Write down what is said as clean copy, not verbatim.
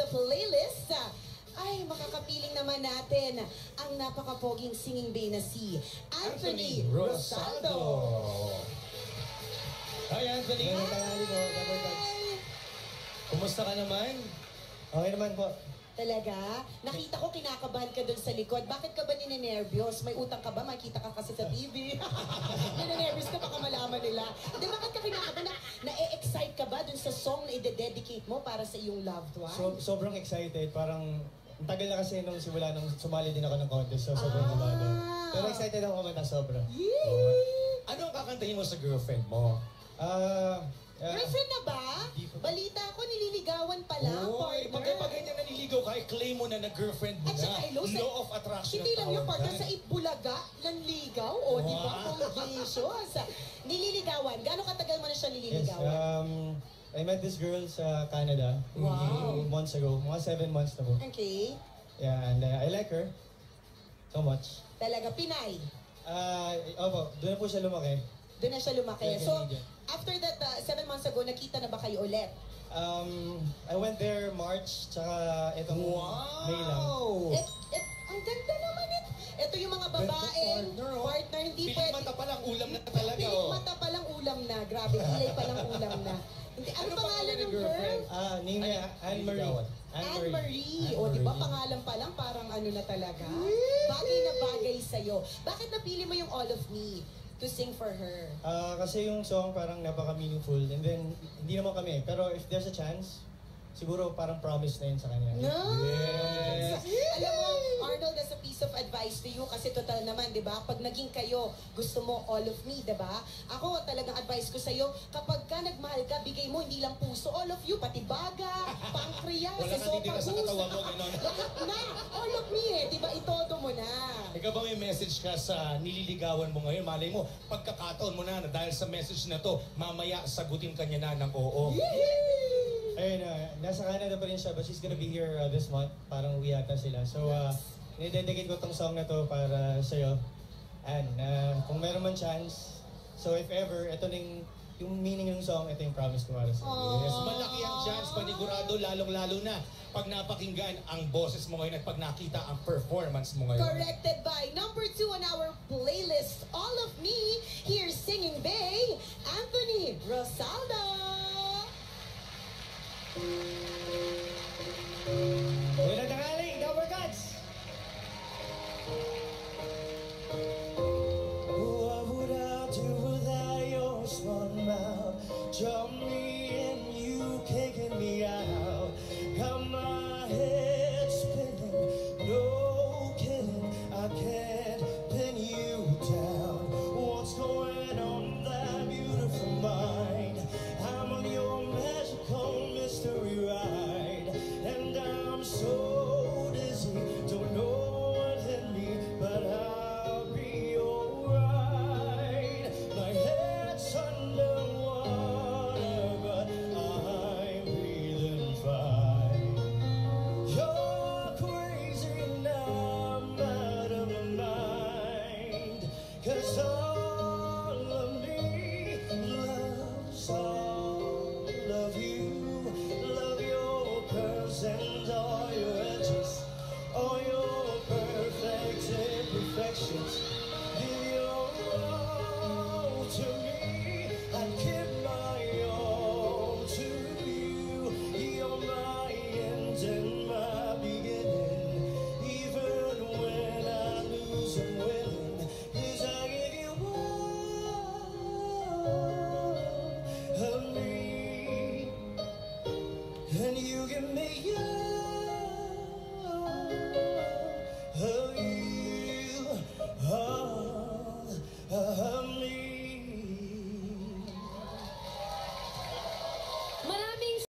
playlist, ay makakapiling naman natin ang napakapoging singing bay na si Anthony Rosaldo. Hi Anthony! Hi! Kumusta ka naman? Okay naman po. Talaga? Nakita ko kinakabahan ka doon sa likod. Bakit ka ba ninenervyos? May utang ka ba? Makita ka kasi sa TV. Ninenervyos ka, baka malaman nila. Hindi, bakit ka kinakabahan? Na-e-excite ka ba doon sa song na i-dedicate mo para sa iyong loved one? Sobrang excited. Parang, ang tagal na kasi nung simula nung sumali din ako ng contest. So, sobrang kabado. Pero excited ako kumanta sobra. Yay! Ano ang kakantahin mo sa girlfriend mo? Girlfriend na ba? Balita ko, nililigawan pala, Oy, partner. pag ganyan naniligaw ka, i-claim mo na na-girlfriend mo At na. saka, hello, Law of attraction. hindi lang yung ang tawag partner dyan. sa Itbulaga, lanligaw, o di ba? Wow. Congratulations. Nililigawan. Gano'ng katagal mo na siya Yes, nililigawan? I met this girl sa Canada. Wow. Months ago. Mga 7 months na po. Okay. Yeah, and I like her. So much. Talaga, Pinay. Opo, doon na po siya lumaki. Doon na siya lumaki. Yeah, So, Canadian. after that, 7 months ago, nakita na ba kayo ulit? I went there March, tsaka itong May lang. Wow! Ang ganda naman ito. Ito yung mga babaeng Partner, oh. partner, hindi Piling pwede. mata pa lang, ulam na talaga. Piling Oh. mata pa lang ulam na. Grabe, kilay pa lang ulam na. Hindi, ano pangalan ng girl? Name niya Anne-Marie. Anne-Marie. O, di ba pangalan pa lang parang ano na talaga? Bagay na bagay sa'yo. Bakit napili mo yung All of Me to sing for her? Kasi yung song parang napaka-meaningful. And then, hindi naman kami. Pero if there's a chance, siguro parang promise na yun sa kanya. Yes! Alam mo, Arnold, as a piece of advice to you, kasi total naman, di ba? Pag naging kayo, gusto mo all of me, di ba? Ako, talagang advice ko sa'yo, kapag ka nagmahal ka, bigay mo hindi lang puso, all of you, pati baga, pancreas, Wala kang titira sa katawan mo, gano'n. Lahat na! All of me eh, di ba? Itodo mo na. Ikaw ba may message ka sa nililigawan mo ngayon? Malay mo, pagkakataon mo na dahil sa message na to, mamaya sagutin ka niya na ng oo. Ayun, nasa Canada pa rin siya, but she's gonna be here this month. Parang uwi ata sila. So, nidedicate ko tong song na to para sa'yo. And, kung meron man chance, so if ever, ito na yung meaning ng song, ito yung promise ko para sa'yo. Yes, malaki ang chance, panigurado, lalong-lalo na pag napakinggan ang boses mo ngayon at pag nakita ang performance mo ngayon. Corrected by number 2 on our playlist, All of Me. Here's Singing Bay, Anthony Rosaldo. Magandang tanghali, Double Gods! What would I do without your smart mouth? Draw me in, you kicking me out. Got my head spinning, no kidding, I can't pin you down. What's going on that beautiful mind? I'm on your magical mystery ride, and I'm so dizzy, don't know what hit me, but I'll be alright. My head's underwater, but I'm breathing fine. You're crazy and I'm out of my mind, 'cause all of me loves all of you. Love your curves and all your edges, all your perfect imperfections. Give your all to me, I give my all to you. You're my end and my beginning. Even when I lose and win, 'cause I give you all of me, and you give me yours.